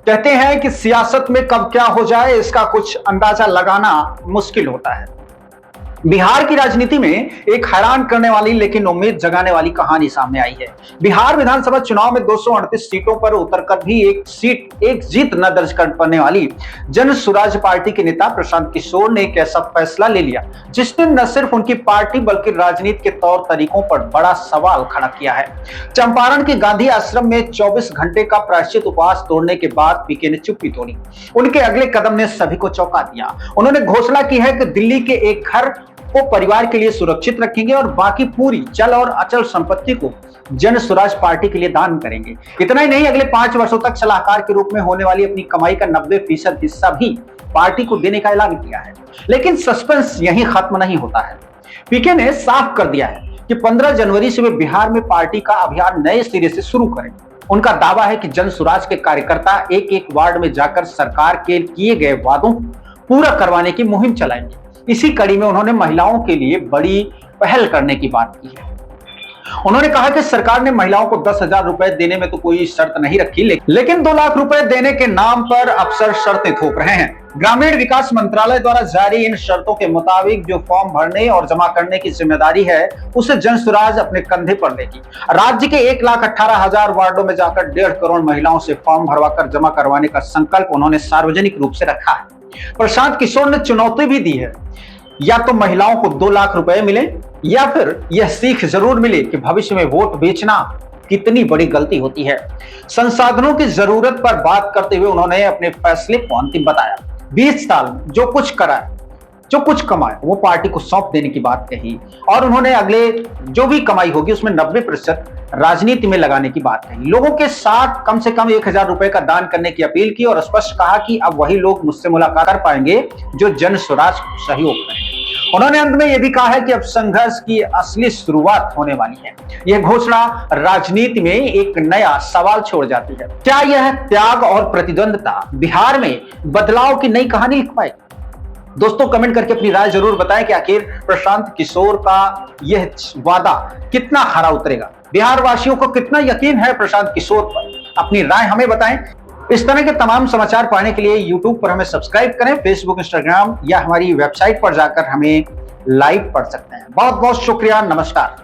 कहते हैं कि सियासत में कब क्या हो जाए इसका कुछ अंदाजा लगाना मुश्किल होता है। बिहार की राजनीति में एक हैरान करने वाली लेकिन उम्मीद जगाने वाली कहानी सामने आई है। बिहार विधानसभा चुनाव में 238 सीटों पर उतरकर भी एक जीत न दर्ज कर पाने वाली जन स्वराज पार्टी के नेता प्रशांत किशोर ने एक ऐसा फैसला ले लिया जिसने न सिर्फ उनकी पार्टी बल्कि राजनीति के तौर तरीकों पर बड़ा सवाल खड़ा किया है। चंपारण के गांधी आश्रम में 24 घंटे का प्रायश्चित उपवास तोड़ने के बाद पीके ने चुप्पी तोड़ी। उनके अगले कदम ने सभी को चौंका दिया। उन्होंने घोषणा की है कि दिल्ली के एक घर को परिवार के लिए सुरक्षित रखेंगे और बाकी पूरी चल और अचल संपत्ति को जन स्वराज पार्टी के लिए दान करेंगे। इतना ही नहीं, अगले 5 वर्षों तक सलाहकार के रूप में होने वाली अपनी कमाई का 90% हिस्सा भी पार्टी को देने का ऐलान किया है। लेकिन सस्पेंस यहीं खत्म नहीं होता है। पीके ने साफ कर दिया है कि 15 जनवरी से वे बिहार में पार्टी का अभियान नए सिरे से शुरू करेंगे। उनका दावा है कि जन स्वराज के कार्यकर्ता एक एक वार्ड में जाकर सरकार के किए गए वादों को पूरा करवाने की मुहिम चलाएंगे। इसी कड़ी में उन्होंने महिलाओं के लिए बड़ी पहल करने की बात की है। उन्होंने कहा कि सरकार ने महिलाओं को 10,000 रुपए देने में तो कोई शर्त नहीं रखी, लेकिन 2 लाख रुपए देने के नाम पर अफसर शर्तें थोप रहे हैं। ग्रामीण विकास मंत्रालय द्वारा जारी इन शर्तों के मुताबिक जो फॉर्म भरने और जमा करने की जिम्मेदारी है उसे जन स्वराज अपने कंधे पर लेगी। राज्य के 1,18,000 वार्डों में जाकर 1.5 करोड़ महिलाओं से फॉर्म भरवाकर जमा करवाने का संकल्प उन्होंने सार्वजनिक रूप से रखा है। प्रशांत किशोर ने चुनौती भी दी है, या तो महिलाओं को 2 लाख रुपए मिले या फिर यह सीख जरूर मिले कि भविष्य में वोट बेचना कितनी बड़ी गलती होती है। संसाधनों की जरूरत पर बात करते हुए उन्होंने अपने फैसले को अंतिम बताया। 20 साल जो कुछ करा, जो कुछ कमाए वो पार्टी को सौंप देने की बात कही और उन्होंने अगले जो भी कमाई होगी उसमें 90% राजनीति में लगाने की बात कही। लोगों के साथ कम से कम 1,000 रुपए का दान करने की अपील की और स्पष्ट कहा कि अब वही लोग मुझसे मुलाकात कर पाएंगे जो जन स्वराज को सहयोग करेंगे। उन्होंने अंत में यह भी कहा है कि अब संघर्ष की असली शुरुआत होने वाली है। यह घोषणा राजनीति में एक नया सवाल छोड़ जाती है। क्या यह त्याग और प्रतिद्वंदता बिहार में बदलाव की नई कहानी लिख पाएगी? दोस्तों कमेंट करके अपनी राय जरूर बताएं कि आखिर प्रशांत किशोर का यह वादा कितना खरा उतरेगा। बिहार वासियों को कितना यकीन है प्रशांत किशोर पर? अपनी राय हमें बताएं। इस तरह के तमाम समाचार पाने के लिए YouTube पर हमें सब्सक्राइब करें, Facebook, Instagram या हमारी वेबसाइट पर जाकर हमें लाइव पढ़ सकते हैं। बहुत बहुत शुक्रिया, नमस्कार।